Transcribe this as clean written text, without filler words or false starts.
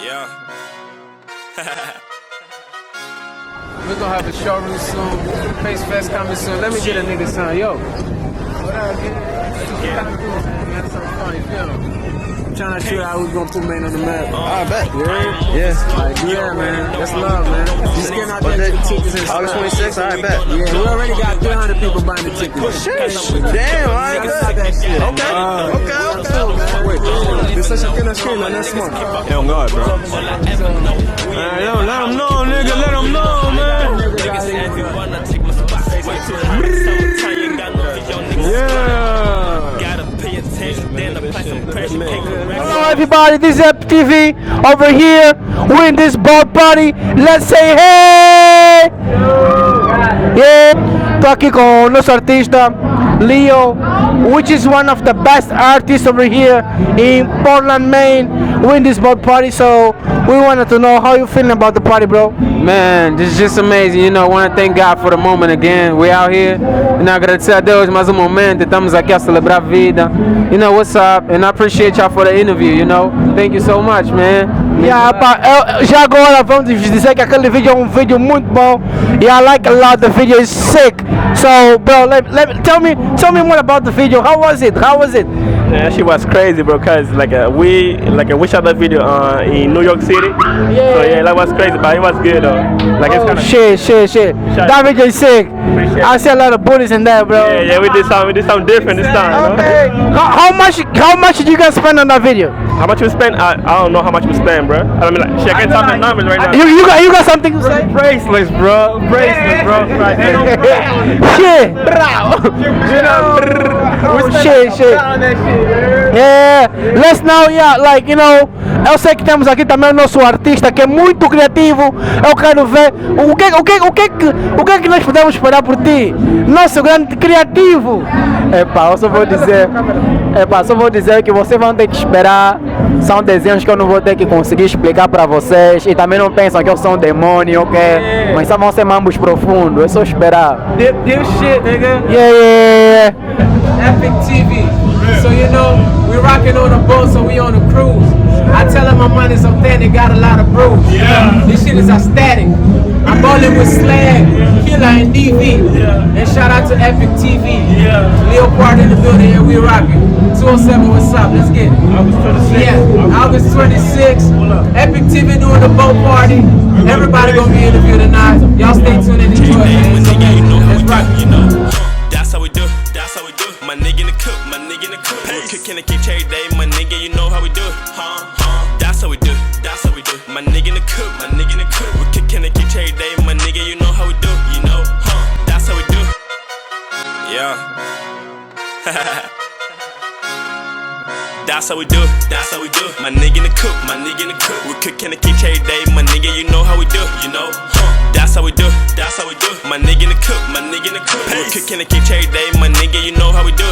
Yeah. We're gonna have a showroom soon. Face Fest coming soon. Let me get a nigga son. Yo. What up, man? That's some funny film. I'm trying to shoot out who's gonna put man on the map. I bet. Yeah, man. That's love, man. Just getting out there and tickets and stuff. August 26th, I bet. Yeah, we already got 300 people buying the tickets. Damn, I bet. Okay. This is a good skin, man. That's smart. Yo, God, bro. Yo, let them know, nigga. Let them know, man. Hello everybody, this is TV over here. We're in this boat party. Let's say hey! Yeah, tô aqui com o nosso artista Leo, which is one of the best artists over here in Portland, Maine. We're in this boat party, so we wanted to know how you feeling about the party, bro. Man, this is just amazing. You know, I want to thank God for the moment again. We're out here. And agradecer a Deus mais momento. Estamos aqui a celebrar a vida. You know, what's up? And I appreciate y'all for the interview, you know. Thank you so much, man. Yeah, já agora vamos dizer que aquele vídeo é vídeo muito bom. Yeah, I like a lot. The video is sick. So, bro, tell me more about the video. How was it? Yeah, she was crazy, bro. Cause we shot that video in New York City. Yeah. So yeah, that was crazy, but it was good though. Like it's kind of shit. That video is sick. I see a lot of booties in there, bro. Yeah, we did something different this time. Okay. You know? How much did you guys spend on that video? How much we spent? I don't know how much we spent, bro. I mean, like, shit, I can't tell the numbers right now. You got something to say? Bracelets, bro. Right. Shit. You know, Shit. Yeah, let's now, like, you know, eu sei que temos aqui também o nosso artista que é muito criativo. Eu quero ver o que é que nós podemos esperar por ti, nosso grande criativo. Eu só vou dizer que vocês vão ter que esperar. São desenhos que eu não vou ter que conseguir explicar para vocês. E também não pensam que eu sou um demônio, ok? Mas só vão ser mambos profundos, é só esperar. Deep shit, nigga. Yeah. Epic TV. So you know, we rocking on a boat, so we on a cruise. I tell them my money's authentic, got a lot of brews. Yeah. This shit is aesthetic. I'm bowling with Slag, Killer, and DV. And shout out to Epic TV. Leo Party in the building, and we rocking. 207, what's up? Let's get it. August 26th. Epic TV doing the boat party. Everybody gonna be interviewed tonight. Y'all stay tuned and enjoy, man. It's amazing. Let's rock. That's how we do. My nigga in the cook. Cooking and keep cherry day. My nigga, you know how we do it. That's how we do. My nigga in the cook. We cooking and keep cherry day. My nigga, you know how we do it. You know, that's how we do. Yeah. That's how we do. My nigga in the cook. We cooking and keep cherry day. My nigga, you know how we do. You know, that's how we do. My nigga in the cook. We cooking and keep cherry day. My nigga, you know how we do.